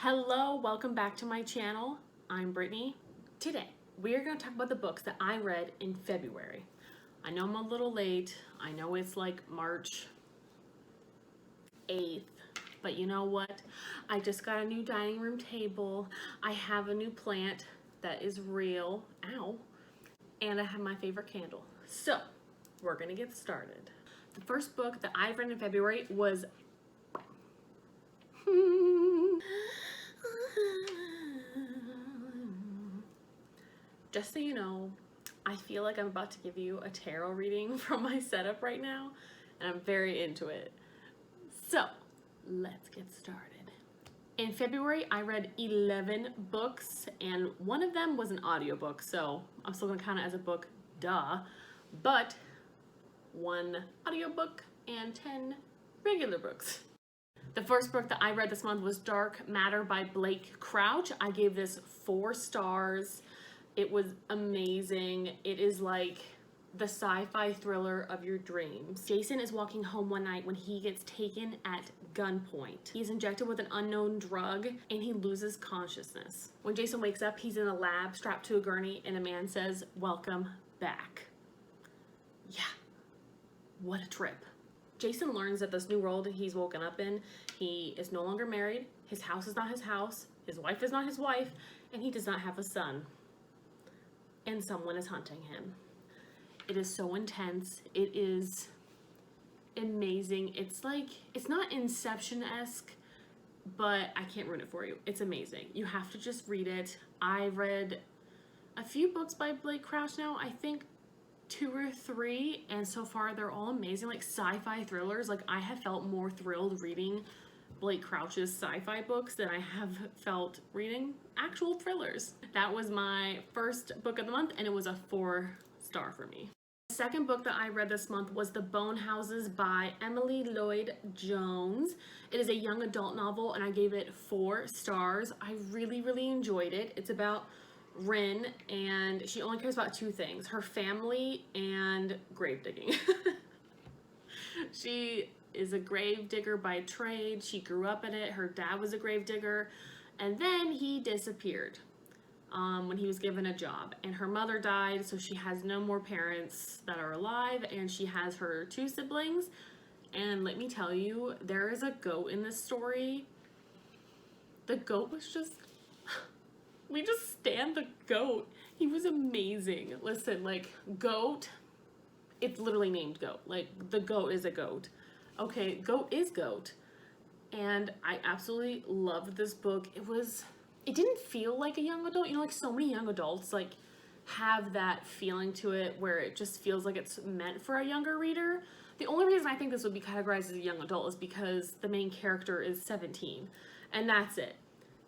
Hello, welcome back to my channel. I'm Brittany. Today, we are going to talk about the books that I read in February. I know I'm a little late. I know it's like March 8th, but you know what? I just got a new dining room table. I have a new plant that is real. Ow. And I have my favorite candle. So, we're going to get started. The first book that I read in February was just so you know, I feel like I'm about to give you a tarot reading from my setup right now, and I'm very into it. So, let's get started. In February, I read 11 books, and one of them was an audiobook, so I'm still gonna count it as a book, duh. But one audiobook and 10 regular books. The first book that I read this month was Dark Matter by Blake Crouch. I gave this 4 stars. It was amazing. It is like the sci-fi thriller of your dreams. Jason is walking home one night when he gets taken at gunpoint. He's injected with an unknown drug and he loses consciousness. When Jason wakes up, he's in a lab strapped to a gurney and a man says, "Welcome back." Yeah, what a trip. Jason learns that this new world he's woken up in, he is no longer married, his house is not his house, his wife is not his wife, and he does not have a son. And someone is hunting him. It is so intense. It is amazing. It's like, it's not Inception-esque, but I can't ruin it for you. It's amazing. You have to just read it. I read a few books by Blake Crouch now, I think 2 or 3, and so far they're all amazing, like sci-fi thrillers. Like, I have felt more thrilled reading Blake Crouch's sci-fi books than I have felt reading actual thrillers. That was my first book of the month, and it was a 4-star for me. The second book that I read this month was The Bone Houses by Emily Lloyd Jones. It is a young adult novel, and I gave it 4 stars. I really enjoyed it. It's about Rin, and she only cares about 2 things: her family and grave digging. She is a grave digger by trade. She grew up in it. Her dad was a grave digger, and then he disappeared when he was given a job, and her mother died, so she has no more parents that are alive, and she has her 2 siblings. And let me tell you, there is a goat in this story. The goat was just, we just stand the goat. He was amazing. Listen, like, goat, it's literally named goat. Like, the goat is a goat. Okay, goat is goat. And I absolutely loved this book. It didn't feel like a young adult. You know, like so many young adults like have that feeling to it where it just feels like it's meant for a younger reader. The only reason I think this would be categorized as a young adult is because the main character is 17, and that's it.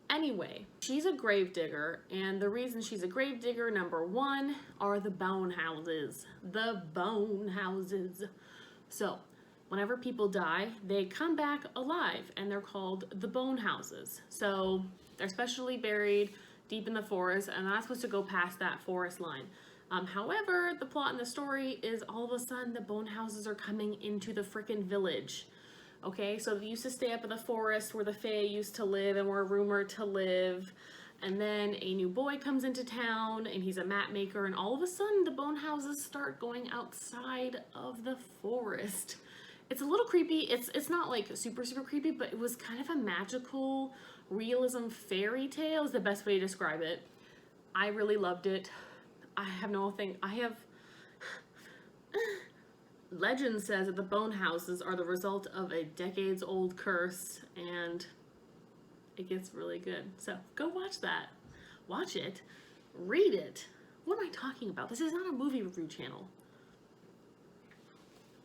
Anyway, she's a grave digger, and the reason she's a grave digger, number 1, are the bone houses. The bone houses. So, whenever people die, they come back alive, and they're called the bone houses. So, they're specially buried deep in the forest, and not supposed to go past that forest line. However, the plot in the story is all of a sudden the bone houses are coming into the frickin' village. Okay, so they used to stay up in the forest where the Fae used to live and were rumored to live. And then a new boy comes into town and he's a map maker, and all of a sudden the bone houses start going outside of the forest. It's a little creepy. It's not like super creepy, but it was kind of a magical realism fairy tale is the best way to describe it. I really loved it. Legend says that the bone houses are the result of a decades-old curse, and it gets really good. So go watch that. Watch it. Read it. What am I talking about? This is not a movie review channel.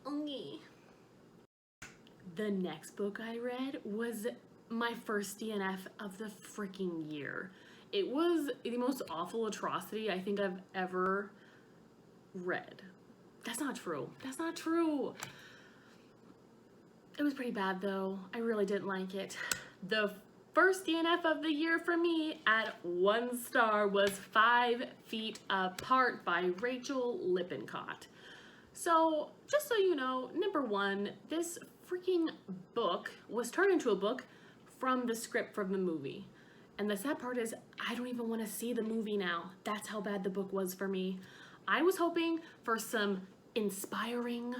Okay. The next book I read was my first DNF of the freaking year. It was the most awful atrocity I think I've ever read. That's not true. That's not true. It was pretty bad though. I really didn't like it. The first DNF of the year for me at 1 star was 5 Feet Apart by Rachel Lippincott. So, just so you know, number 1, this freaking book was turned into a book from the script from the movie. And the sad part is I don't even want to see the movie now. That's how bad the book was for me. I was hoping for some inspiring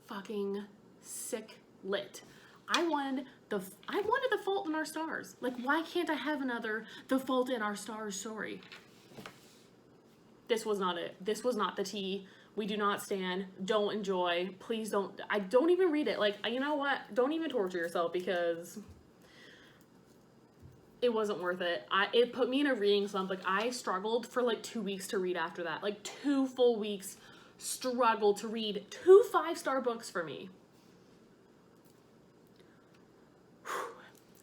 fucking sick lit. I wanted the Fault in Our Stars. Like, why can't I have another The Fault in Our Stars story? This was not it. This was not the tea. We do not stand. Don't enjoy. Please don't. I don't even read it. Like, you know what? Don't even torture yourself because it wasn't worth it. It put me in a reading slump. Like, I struggled for like 2 weeks to read after that. Like 2 full weeks struggled to read 2 5-star books for me.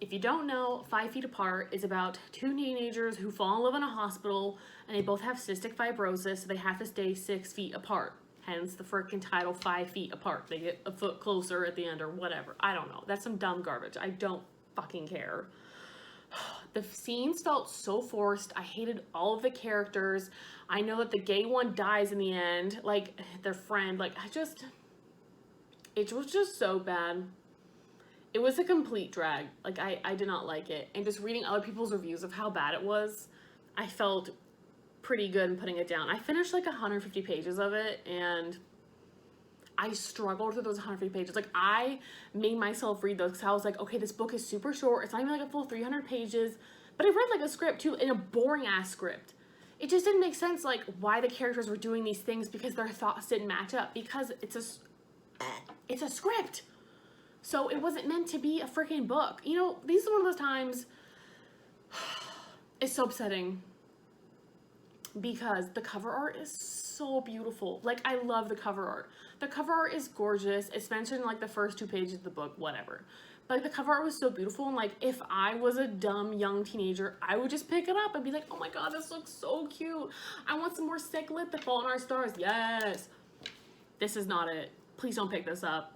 If you don't know, 5 Feet Apart is about 2 teenagers who fall in love in a hospital and they both have cystic fibrosis, so they have to stay 6 feet apart. Hence the freaking title 5 Feet Apart. They get a foot closer at the end or whatever. I don't know. That's some dumb garbage. I don't fucking care. The scenes felt so forced. I hated all of the characters. I know that the gay one dies in the end, like their friend. Like, it was just so bad. It was a complete drag. Like, I did not like it. And just reading other people's reviews of how bad it was, I felt pretty good in putting it down. I finished like 150 pages of it, and I struggled through those 150 pages. Like, I made myself read those because I was like, okay, this book is super short. It's not even like a full 300 pages. But I read like a script too, in a boring ass script. It just didn't make sense, like, why the characters were doing these things because their thoughts didn't match up. Because it's a script. So it wasn't meant to be a freaking book. You know, these are one of those times, it's so upsetting because the cover art is so beautiful. Like, I love the cover art. The cover art is gorgeous. It's mentioned in like the first 2 pages of the book, whatever. But like, the cover art was so beautiful, and like, if I was a dumb young teenager, I would just pick it up and be like, oh my god, this looks so cute. I want some more sick lit, The Fault in Our Stars. Yes. This is not it. Please don't pick this up.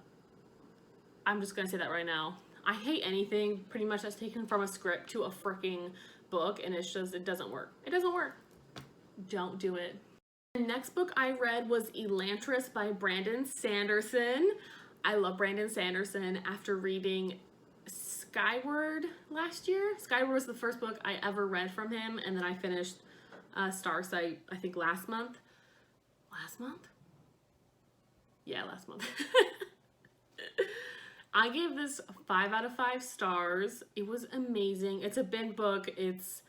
I'm just gonna say that right now. I hate anything pretty much that's taken from a script to a freaking book, and it's just, it doesn't work. It doesn't work. Don't do it. The next book I read was Elantris by Brandon Sanderson. I love Brandon Sanderson after reading Skyward last year. Skyward was the first book I ever read from him, and then I finished Starsight, I think last month. Last month? Yeah, last month. I gave this 5 out of 5 stars. It was amazing. It's a big book. It's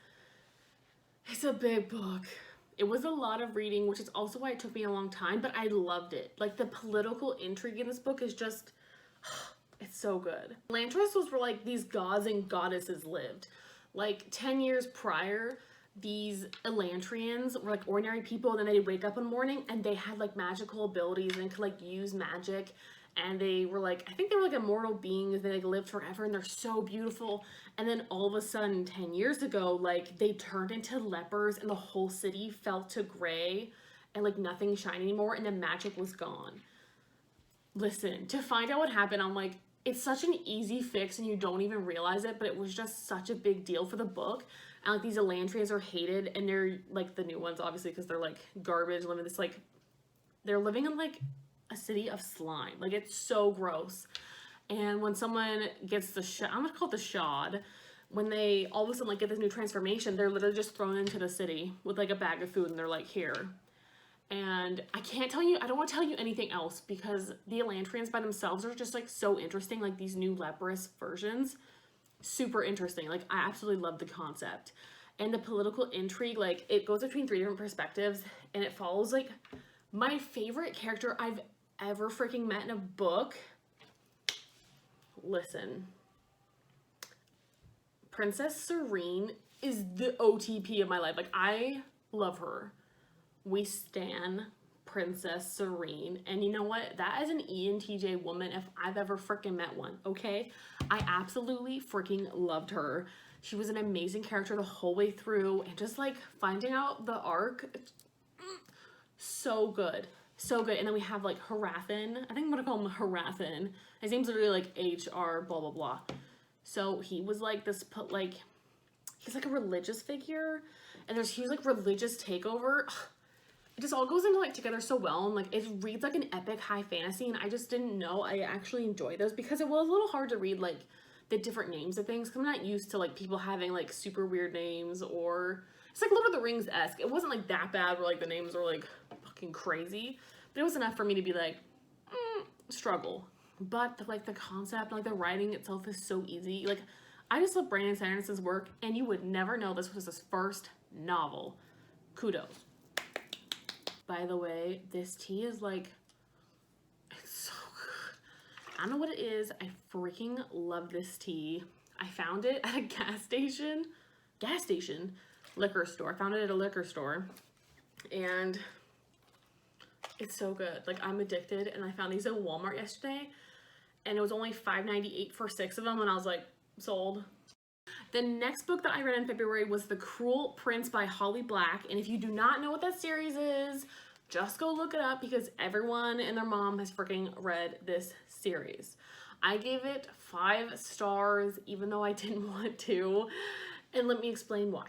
a big book. It was a lot of reading, which is also why it took me a long time, but I loved it. Like, the political intrigue in this book is just, it's so good. Elantris was where like these gods and goddesses lived. Like 10 years prior, these Elantrians were like ordinary people, and then they'd wake up one morning and they had like magical abilities and could like use magic. And they were like, I think they were like immortal beings. They like lived forever, and they're so beautiful. And then all of a sudden, 10 years ago, like they turned into lepers, and the whole city fell to gray, and like nothing shined anymore, and the magic was gone. Listen, to find out what happened, I'm like, it's such an easy fix and you don't even realize it, but it was just such a big deal for the book. And like, these Elantrians are hated, and they're like the new ones, obviously, because they're like garbage, living this like, they're living in like a city of slime. Like, it's so gross. And when someone gets the I'm gonna call it the shod, when they all of a sudden like get this new transformation, they're literally just thrown into the city with like a bag of food, and they're like, here. And I can't tell you, I don't want to tell you anything else, because the Elantrians by themselves are just like so interesting. Like, these new leprous versions, super interesting. Like, I absolutely love the concept. And the political intrigue, like, it goes between 3 different perspectives, and it follows like my favorite character I've ever freaking met in a book. Listen, Princess Serene is the OTP of my life. Like, I love her. We stan Princess Serene, and you know what? That is an ENTJ woman if I've ever freaking met one, okay? I absolutely freaking loved her. She was an amazing character the whole way through, and just like finding out the arc, so good. So good. And then we have like Harathan. I think I'm gonna call him Harathan. His name's literally like HR blah blah blah. So he was like this, like, he's like a religious figure, and there's huge like religious takeover. It just all goes into like together so well, and like it reads like an epic high fantasy, and I just didn't know I actually enjoyed those, because it was a little hard to read like the different names of things. 'Cause I'm not used to like people having like super weird names, or it's like Lord of the Rings-esque. It wasn't like that bad where like the names were like fucking crazy, but it was enough for me to be like, struggle. But the concept, like the writing itself is so easy. Like, I just love Brandon Sanderson's work, and you would never know this was his first novel. Kudos. By the way, this tea is like, it's so good. I don't know what it is. I freaking love this tea. I found it at a gas station, liquor store. I found it at a liquor store, and it's so good. Like, I'm addicted, and I found these at Walmart yesterday, and it was only $5.98 for 6 of them, and I was like, sold. The next book that I read in February was The Cruel Prince by Holly Black, and if you do not know what that series is, just go look it up, because everyone and their mom has freaking read this series. I gave it 5 stars, even though I didn't want to, and let me explain why.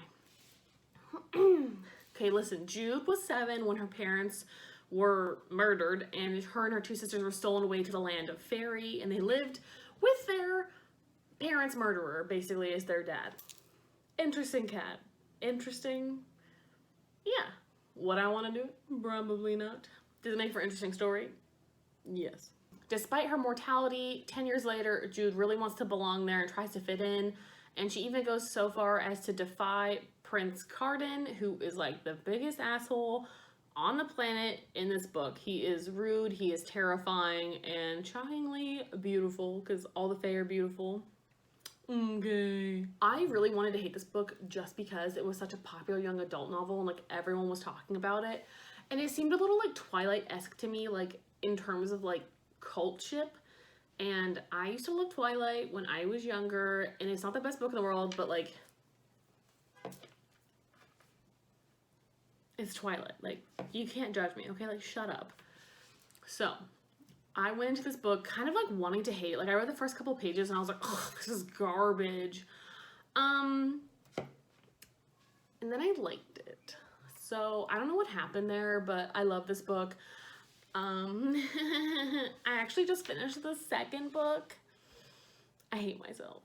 Okay, listen, Jude was 7 when her parents were murdered, and her and her 2 sisters were stolen away to the land of Fairy, and they lived with their parents' murderer, basically, as their dad. Interesting cat. Interesting. Yeah. Would I want to do it? Probably not. Does it make for an interesting story? Yes. Despite her mortality, 10 years later, Jude really wants to belong there and tries to fit in, and she even goes so far as to defy Prince Carden, who is like the biggest asshole on the planet in this book. He is rude, he is terrifying, and shockingly beautiful, because all the Fae are beautiful. Okay. I really wanted to hate this book just because it was such a popular young adult novel, and like everyone was talking about it. And it seemed a little like Twilight-esque to me, like in terms of like cult ship. And I used to love Twilight when I was younger, and it's not the best book in the world, but like, it's Twilight. Like, you can't judge me, okay? Like, shut up. So, I went into this book kind of like wanting to hate it. Like, I read the first couple pages and I was like, oh, this is garbage. And then I liked it. So, I don't know what happened there, but I love this book. I actually just finished the second book. I hate myself.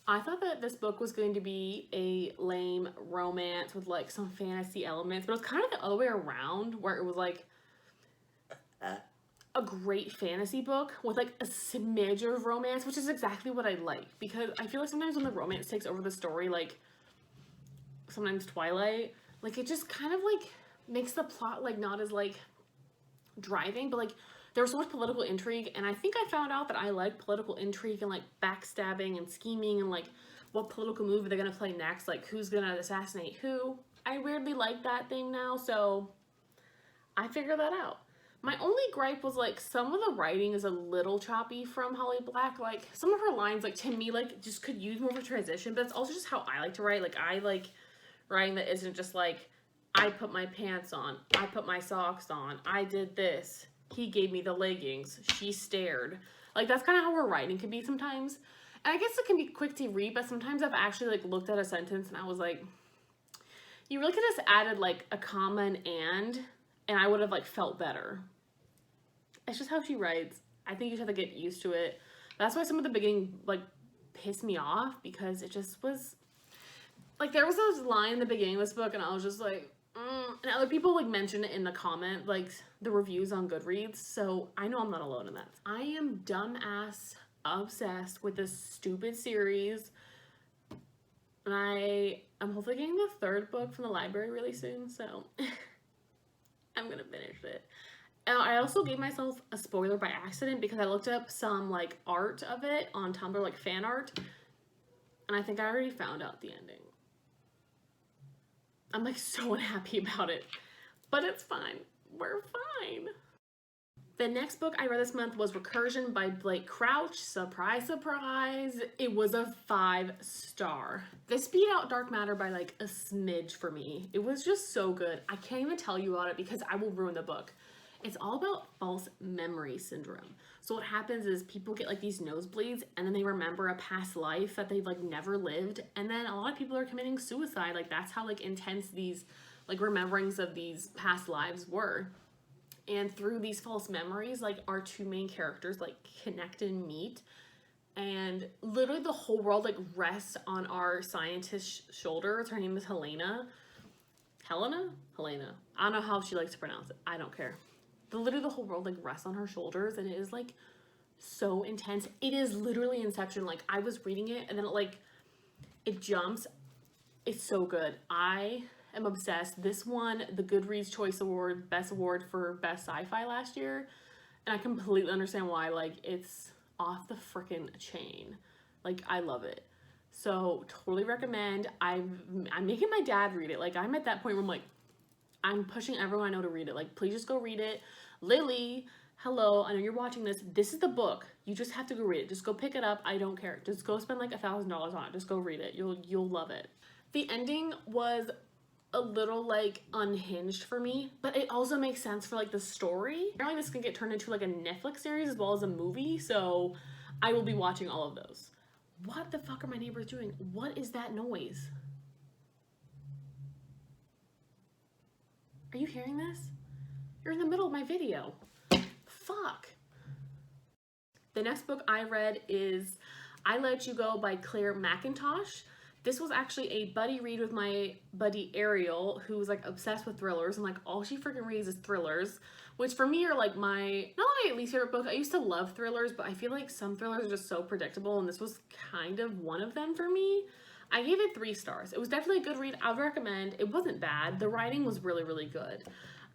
I thought that this book was going to be a lame romance with like some fantasy elements, but it was kind of the other way around, where it was like a great fantasy book with like a smidge of romance, which is exactly what I like, because I feel like sometimes when the romance takes over the story, like sometimes Twilight, like it just kind of like makes the plot like not as like driving, but like there was so much political intrigue, and I think I found out that I like political intrigue and like backstabbing and scheming and like what political move they're gonna play next, like who's gonna assassinate who. I weirdly like that thing now, so I figured that out. My only gripe was like some of the writing is a little choppy from Holly Black. Like some of her lines, like to me, like just could use more of a transition, but it's also just how I like to write. Like I like writing that isn't just like, I put my pants on, I put my socks on, I did this, he gave me the leggings, she stared. Like that's kind of how her writing can be sometimes. And I guess it can be quick to read, but sometimes I've actually like looked at a sentence and I was like, you really could have just added like a comma and I would have like felt better. It's just how she writes. I think you just have to get used to it. That's why some of the beginning like pissed me off, because it just was like, there was this line in the beginning of this book and I was just like, and other people like mention it in the comment, like the reviews on Goodreads, so I know I'm not alone in that. I am dumbass obsessed with this stupid series, and I'm hopefully getting the 3rd book from the library really soon, so I'm gonna finish it. And I also gave myself a spoiler by accident, because I looked up some like art of it on Tumblr, like fan art, and I think I already found out the ending. I'm like so unhappy about it, but it's fine. We're fine. The next book I read this month was Recursion by Blake Crouch. Surprise, surprise. It was a 5-star. This beat out Dark Matter by like a smidge for me. It was just so good. I can't even tell you about it because I will ruin the book. It's all about false memory syndrome. So what happens is people get like these nosebleeds and then they remember a past life that they've like never lived. And then a lot of people are committing suicide. Like that's how like intense these like rememberings of these past lives were. And through these false memories, like our 2 main characters like connect and meet. and literally the whole world like rests on our scientist's shoulders. Her name is Helena. Helena? I don't know how she likes to pronounce it. I don't care. Literally the whole world like rests on her shoulders, and it is like so intense. It is literally Inception. Like, I was reading it and then it jumps. It's so good. I am obsessed. This won the Goodreads Choice Award, Best Award for Best Sci-Fi last year. And I completely understand why. Like, it's off the freaking chain. Like, I love it. So, totally recommend. I'm making my dad read it. Like, I'm at that point where I'm like, I'm pushing everyone I know to read it. Like, please just go read it. Lily, hello, I know you're watching this. This is the book. You just have to go read it. Just go pick it up. I don't care. Just go spend like $1,000 on it. Just go read it. You'll love it. The ending was a little like unhinged for me, but it also makes sense for like the story. Apparently this can get turned into like a Netflix series as well as a movie, so I will be watching all of those. What the fuck are my neighbors doing? What is that noise? Are you hearing this? You're in the middle of my video. Fuck. The next book I read is I Let You Go by Claire McIntosh. This was actually a buddy read with my buddy Ariel, who was like obsessed with thrillers, and like all she freaking reads is thrillers, which for me are like not my least favorite book. I used to love thrillers, but I feel like some thrillers are just so predictable, and this was kind of one of them for me. I gave it 3 stars. It was definitely a good read. I would recommend. It wasn't bad. The writing was really, really good.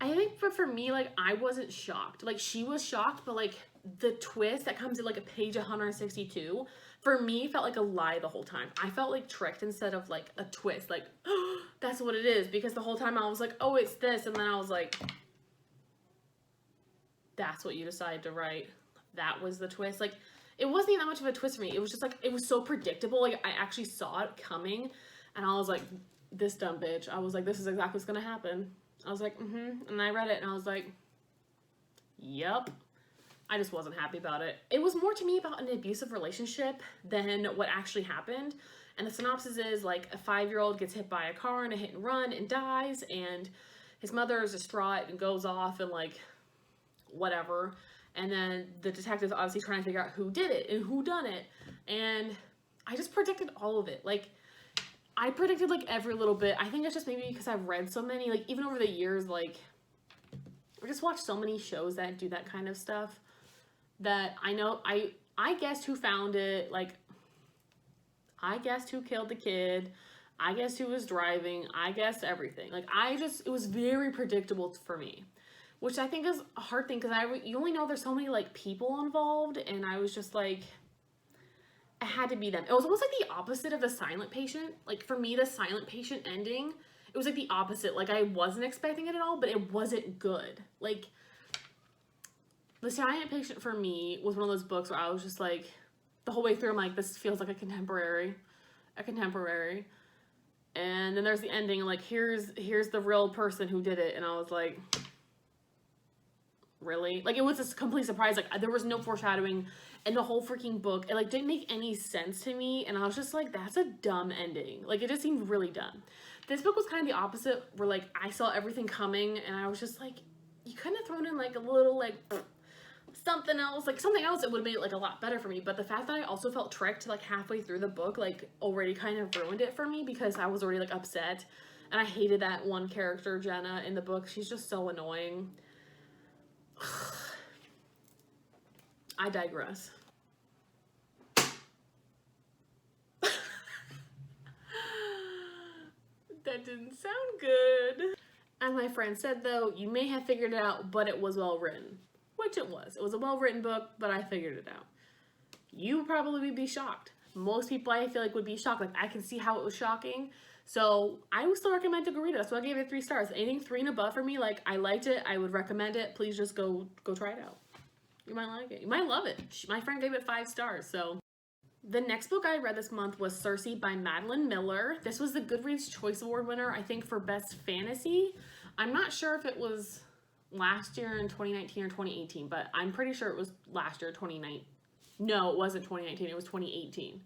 I think, but for me, like, I wasn't shocked. Like, she was shocked, but like the twist that comes in like a page 162 for me felt like a lie the whole time. I felt like tricked instead of like a twist. Like, oh, that's what it is. Because the whole time I was like, oh, it's this. And then I was like, that's what you decided to write. That was the twist. Like, it wasn't even that much of a twist for me. It was just like, it was so predictable. Like, I actually saw it coming. And I was like, this dumb bitch. I was like, this is exactly what's going to happen. I was like, And I read it and I was like, yep. I just wasn't happy about it. It was more to me about an abusive relationship than what actually happened. And the synopsis is like a 5-year-old gets hit by a car in a hit and run and dies, and his mother is distraught and goes off and like whatever. And then the detective's obviously trying to figure out who did it and who done it. And I just predicted all of it. Like, I predicted like every little bit. I think it's just maybe because I've read so many, like even over the years, like I just watched so many shows that do that kind of stuff that I know I guessed who found it. Like, I guessed who killed the kid. I guessed who was driving. I guessed everything. Like, it was very predictable for me, which I think is a hard thing because you only know there's so many like people involved, and I was just like, it had to be them. It was almost like the opposite of The Silent Patient. Like, for me, The Silent Patient ending, it was like the opposite. Like, I wasn't expecting it at all, but it wasn't good. Like, The Silent Patient for me was one of those books where I was just like, the whole way through, I'm like, this feels like a contemporary. And then there's the ending, like, here's the real person who did it. And I was like, really? Like, it was a complete surprise. Like, there was no foreshadowing in the whole freaking book. It like didn't make any sense to me, and I was just like, that's a dumb ending. Like, it just seemed really dumb. This book was kind of the opposite, where like I saw everything coming, and I was just like, you couldn't have thrown in like a little like something else, like something else that would have made it like a lot better for me. But the fact that I also felt tricked like halfway through the book like already kind of ruined it for me, because I was already like upset, and I hated that one character, Jenna, in the book. She's just so annoying. I digress. That didn't sound good. As my friend said though, you may have figured it out, but it was well written. Which it was. It was a well written book, but I figured it out. You would probably be shocked. Most people I feel like would be shocked. Like, I can see how it was shocking. So I would still recommend to go read it. That's why I gave it 3 stars. Anything 3 and above for me, like, I liked it. I would recommend it. Please just go try it out. You might like it. You might love it. My friend gave it 5 stars, so. The next book I read this month was Cersei by Madeline Miller. This was the Goodreads Choice Award winner, I think, for Best Fantasy. I'm not sure if it was last year in 2019 or 2018, but I'm pretty sure it was last year, 2019. No, it wasn't 2019. It was 2018.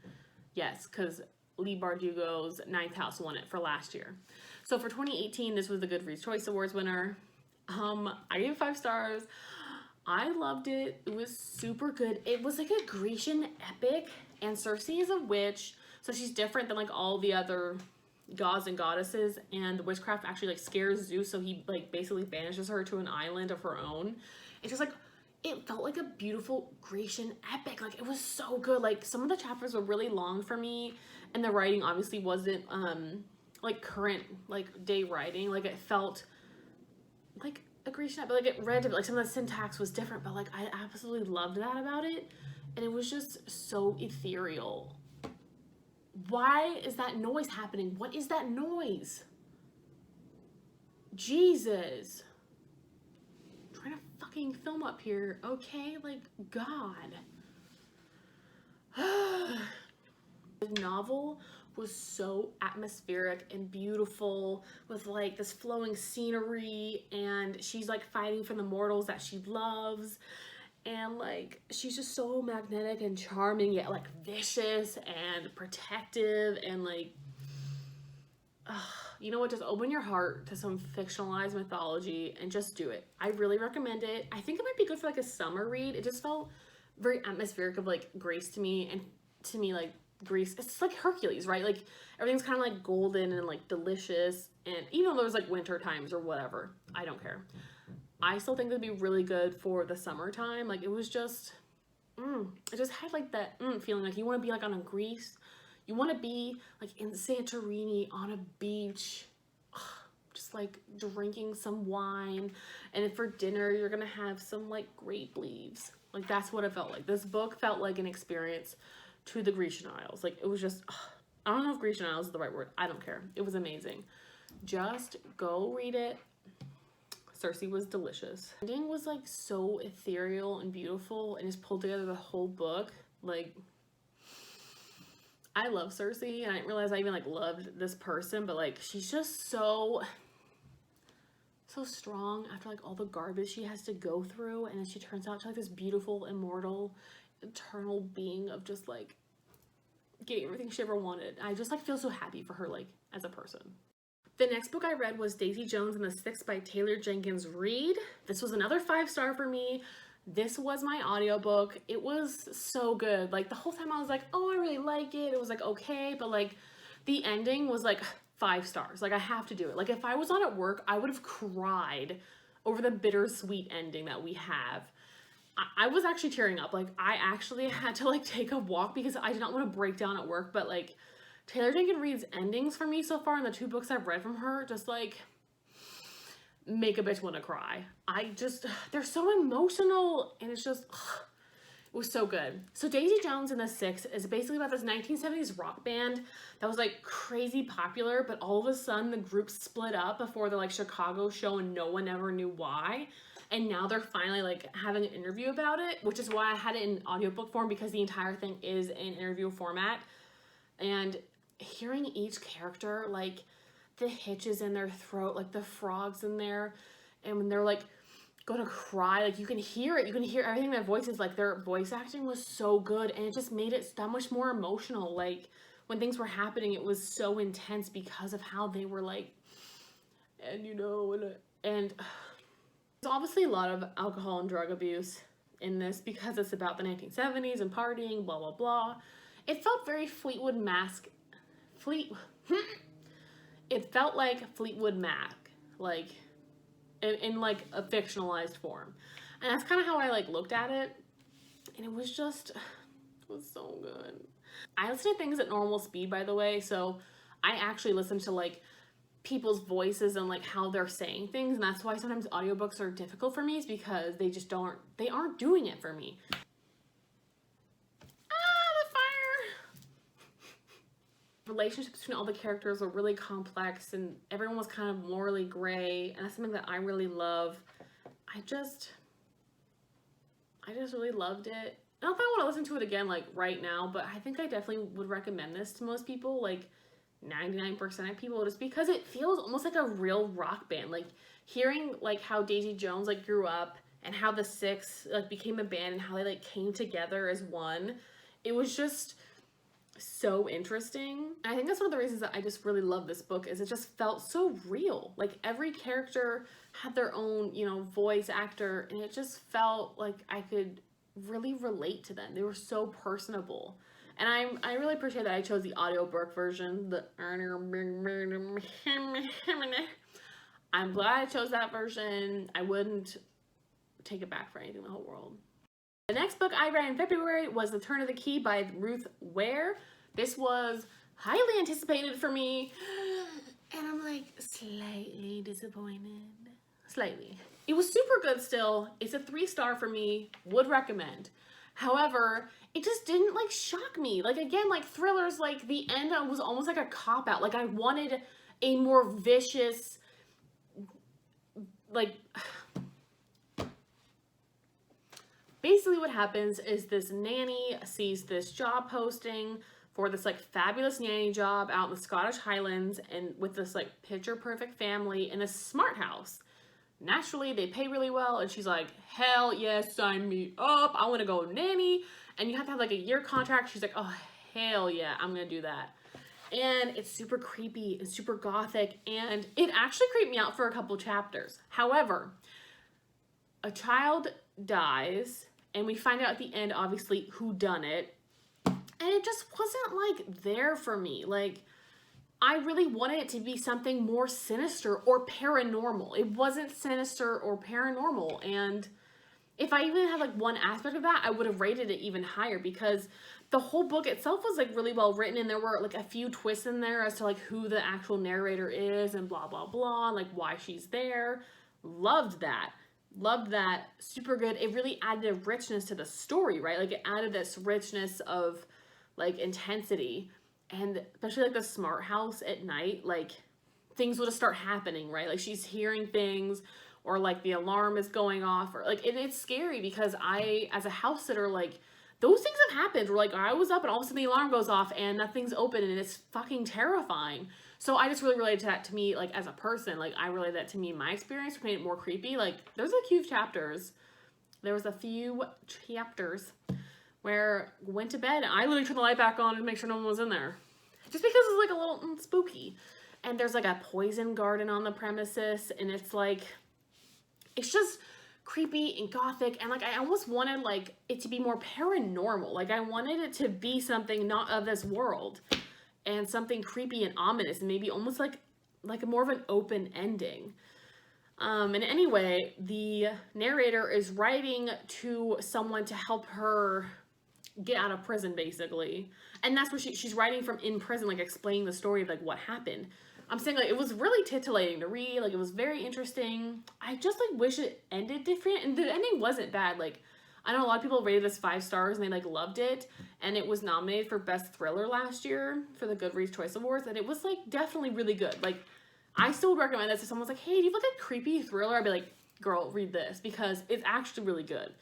Yes, because Lee Bardugo's Ninth House won it for last year. So for 2018, this was the Goodreads Choice Awards winner. I gave it 5 stars. I loved it. It was super good. It was like a Grecian epic, And Cersei is a witch, so she's different than like all the other gods and goddesses, and the witchcraft actually like scares Zeus, so he like basically banishes her to an island of her own. It's just like, it felt like a beautiful Grecian epic. Like, it was so good. Like, some of the chapters were really long for me, and the writing obviously wasn't like current like day writing. Like, it felt like a Grecian epic. Like, it read like some of the syntax was different, but like I absolutely loved that about it, and it was just so ethereal. Why is that noise happening? What is that noise? Jesus. I'm trying to fucking film up here, okay? Like, God. The novel was so atmospheric and beautiful, with like this flowing scenery, and she's like fighting for the mortals that she loves. And like, she's just so magnetic and charming, yet like vicious and protective, and like, you know what, just open your heart to some fictionalized mythology and just do it. I really recommend it. I think it might be good for like a summer read. It just felt very atmospheric of like Greece to me, and to me like Greece, it's like Hercules, right? Like, everything's kind of like golden and like delicious, and even though there was like winter times or whatever, I don't care. I still think it'd be really good for the summertime. Like, it was just, it just had like that feeling like you want to be like on a Greece. You want to be like in Santorini on a beach, just like drinking some wine. And for dinner, you're going to have some like grape leaves. Like, that's what it felt like. This book felt like an experience to the Grecian Isles. Like, it was just, I don't know if Grecian Isles is the right word. I don't care. It was amazing. Just go read it. Cersei was delicious. The ending was like so ethereal and beautiful, and just pulled together the whole book. Like, I love Cersei, and I didn't realize I even like loved this person, but like, she's just so strong after like all the garbage she has to go through, and then she turns out to like this beautiful, immortal, eternal being of just like getting everything she ever wanted. I just like feel so happy for her, like, as a person. The next book I read was Daisy Jones and the Six by Taylor Jenkins Reid. This was another 5-star for me. This was my audiobook. It was so good. Like, the whole time I was like, oh, I really like it. It was like okay, but like the ending was like 5 stars. Like, I have to do it. Like, if I was on at work, I would have cried over the bittersweet ending that we have. I was actually tearing up. Like, I actually had to like take a walk because I did not want to break down at work, but like, Taylor Jenkins Reid's endings for me so far in the 2 books I've read from her just like make a bitch want to cry. They're so emotional, and it's just, it was so good. So Daisy Jones and the Six is basically about this 1970s rock band that was like crazy popular, but all of a sudden the group split up before the like Chicago show, and no one ever knew why. And now they're finally like having an interview about it, which is why I had it in audiobook form, because the entire thing is in interview format. And hearing each character, like the hitches in their throat, like the frogs in there, and when they're like gonna cry, like you can hear it, you can hear everything in their voices. Like, their voice acting was so good, and it just made it that much more emotional. Like, when things were happening, it was so intense because of how they were like, and you know, and there's obviously a lot of alcohol and drug abuse in this because it's about the 1970s and partying, blah blah blah. It felt very Fleetwood Mac. It felt like Fleetwood Mac, like in like a fictionalized form, and that's kind of how I like looked at it, and it was so good. I listen to things at normal speed, by the way, so I actually listen to like people's voices and like how they're saying things, and that's why sometimes audiobooks are difficult for me, is because they aren't doing it for me. Relationships between all the characters were really complex, and everyone was kind of morally gray, and that's something that I really love. I just really loved it. I don't know if I want to listen to it again like right now, but I think I definitely would recommend this to most people, like 99% of people, just because it feels almost like a real rock band. Like, hearing like how Daisy Jones like grew up, and how the Six like became a band, and how they like came together as one. It was just so interesting. And I think that's one of the reasons that I just really love this book, is it just felt so real. Like, every character had their own, you know, voice actor, and it just felt like I could really relate to them. They were so personable. And I really appreciate that I chose the audiobook version. I'm glad I chose that version. I wouldn't take it back for anything in the whole world. The next book I read in February was The Turn of the Key by Ruth Ware. This was highly anticipated for me, and I'm like slightly disappointed. Slightly. It was super good still. It's a 3-star for me. Would recommend. However, it just didn't like shock me. Like again, like thrillers, like the end was almost like a cop-out. Like I wanted a more vicious, like basically what happens is this nanny sees this job posting for this like fabulous nanny job out in the Scottish Highlands and with this like picture perfect family in a smart house. Naturally, they pay really well, and she's like, hell yes, sign me up. I want to go nanny. And you have to have like a year contract. She's like, oh, hell yeah, I'm going to do that. And it's super creepy and super gothic, and it actually creeped me out for a couple chapters. However, a child dies, and we find out at the end, obviously, who done it. And it just wasn't like there for me. Like, I really wanted it to be something more sinister or paranormal. It wasn't sinister or paranormal. And if I even had like one aspect of that, I would have rated it even higher, because the whole book itself was like really well written, and there were like a few twists in there as to like who the actual narrator is and blah, blah, blah, like why she's there. Loved that. Loved that. Super good. It really added a richness to the story, right? Like it added this richness of like intensity. And especially like the smart house at night, like things will just start happening, right? Like she's hearing things, or like the alarm is going off, or like, and it's scary because I, as a house sitter, like those things have happened where like I was up and all of a sudden the alarm goes off and nothing's open, and it's fucking terrifying. So I just really related to that to me, like as a person, like I related that to me, my experience, which made it more creepy. Like there's a few chapters, there was a few chapters where I went to bed and I literally turned the light back on to make sure no one was in there. Just because it's like a little spooky. And there's like a poison garden on the premises, and it's like, it's just creepy and gothic, and like I almost wanted like it to be more paranormal. Like I wanted it to be something not of this world, and something creepy and ominous, and maybe almost like a more of an open ending. And anyway, the narrator is writing to someone to help her get out of prison, basically. And that's where she's writing from in prison, like explaining the story of like what happened. I'm saying like it was really titillating to read. Like it was very interesting. I just like wish it ended different, and the ending wasn't bad. Like I know a lot of people rated this 5 stars and they like loved it, and it was nominated for Best Thriller last year for the Goodreads Choice Awards, and it was like definitely really good. Like I still would recommend this if someone's like, hey, do you like a creepy thriller? I'd be like, girl, read this, because it's actually really good.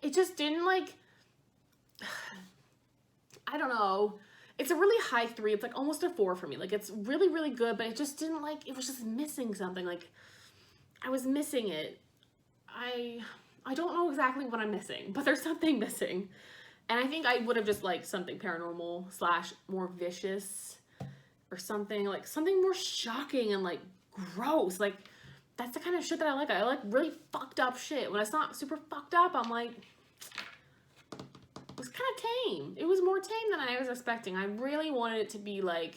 It just didn't like, I don't know. It's a really high 3. It's like almost a 4 for me. Like it's really, really good, but it just didn't like, it was just missing something. Like I was missing it. I don't know exactly what I'm missing, but there's something missing. And I think I would have just liked something paranormal / more vicious, or something like something more shocking and like gross. Like that's the kind of shit that I like. I like really fucked up shit. When it's not super fucked up, I'm like, it was kind of tame. It was more tame than I was expecting. I really wanted it to be like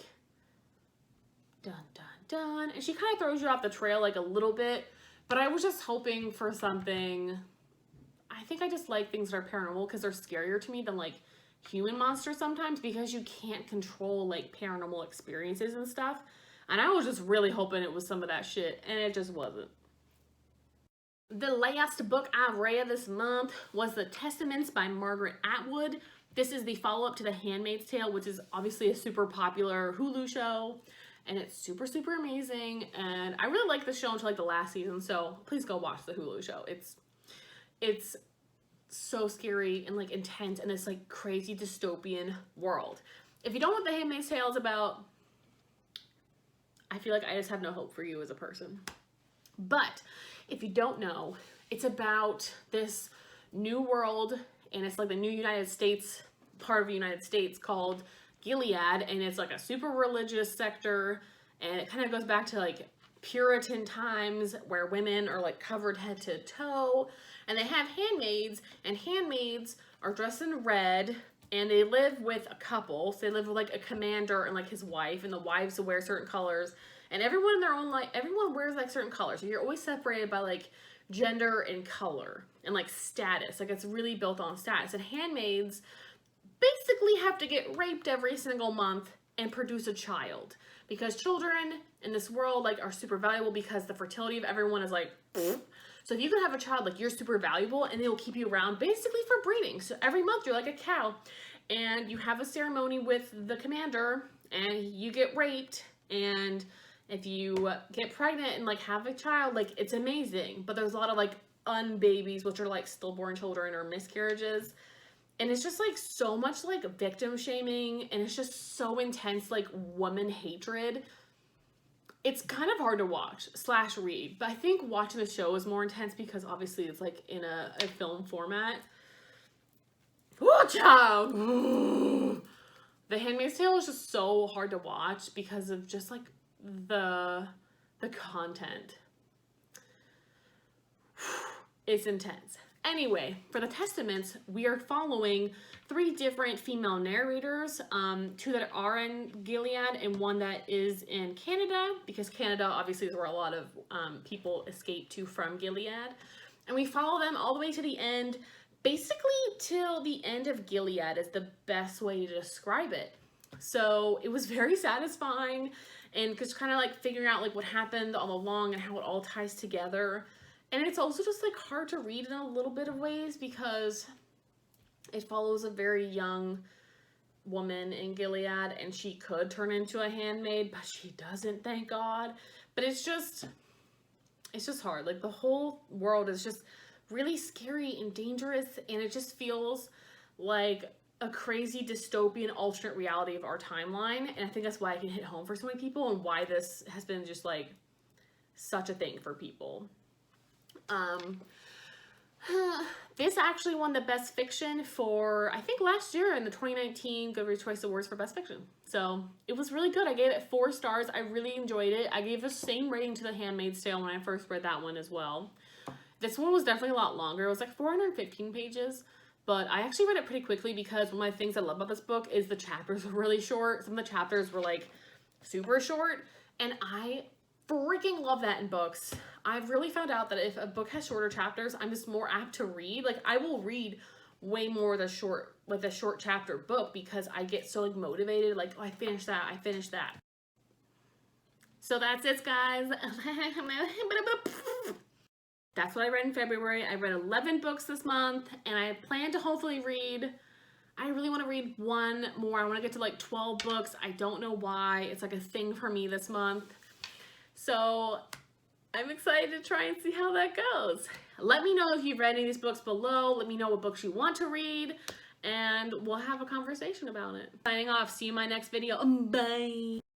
dun dun dun, and she kind of throws you off the trail like a little bit, but I was just hoping for something. I think I just like things that are paranormal because they're scarier to me than like human monsters sometimes, because you can't control like paranormal experiences and stuff. And I was just really hoping it was some of that shit, and it just wasn't. The last book I read this month was The Testaments by Margaret Atwood. This is the follow-up to The Handmaid's Tale, which is obviously a super popular Hulu show, and it's super, super amazing. And I really like the show until like the last season, so please go watch the Hulu show. It's so scary and like intense in this like crazy dystopian world. If you don't know what The Handmaid's Tale is about, I feel like I just have no hope for you as a person. But if you don't know, it's about this new world, and it's like the new United States, part of the United States called Gilead, and it's like a super religious sector, and it kind of goes back to like Puritan times where women are like covered head to toe, and they have handmaids, and handmaids are dressed in red, and they live with a couple. So they live with like a commander and like his wife, and the wives will wear certain colors, and everyone in their own life, everyone wears like certain colors. So you're always separated by like gender and color and like status. Like it's really built on status. And handmaids basically have to get raped every single month and produce a child, because children in this world like are super valuable because the fertility of everyone is like so if you can have a child, like you're super valuable, and they will keep you around basically for breeding. So every month you're like a cow, and you have a ceremony with the commander, and you get raped, and if you get pregnant and like have a child, like it's amazing. But there's a lot of like unbabies, which are like stillborn children or miscarriages. And it's just like so much like victim shaming, and it's just so intense like woman hatred. It's kind of hard to watch / read, but I think watching the show is more intense because obviously it's like in a film format. Oh, child! The Handmaid's Tale is just so hard to watch because of just like the content. It's intense. Anyway, for the Testaments, we are following 3 different female narrators, 2 that are in Gilead and 1 that is in Canada, because Canada obviously is where a lot of people escape to from Gilead. And we follow them all the way to the end, basically till the end of Gilead is the best way to describe it. So it was very satisfying, and just kind of like figuring out like what happened all along and how it all ties together. And it's also just like hard to read in a little bit of ways because it follows a very young woman in Gilead, and she could turn into a handmaid, but she doesn't, thank God. But it's just hard. Like the whole world is just really scary and dangerous, and it just feels like a crazy dystopian alternate reality of our timeline. And I think that's why I can hit home for so many people, and why this has been just like such a thing for people. This actually won the Best Fiction for, I think, last year in the 2019 Goodreads Choice Awards for Best Fiction. So it was really good. I gave it 4 stars. I really enjoyed it. I gave the same rating to The Handmaid's Tale when I first read that one as well. This one was definitely a lot longer. It was like 415 pages, but I actually read it pretty quickly because one of the things I love about this book is the chapters were really short. Some of the chapters were like super short, and I freaking love that in books. I've really found out that if a book has shorter chapters, I'm just more apt to read. Like I will read way more the short chapter book because I get so like motivated, like, oh, I finished that. So that's it, guys. That's what I read in February. I read 11 books this month, and I plan to hopefully read, I really want to read 1 more. I want to get to like 12 books. I don't know why. It's like a thing for me this month. So I'm excited to try and see how that goes. Let me know if you've read any of these books below. Let me know what books you want to read, and we'll have a conversation about it. Signing off. See you in my next video. Bye.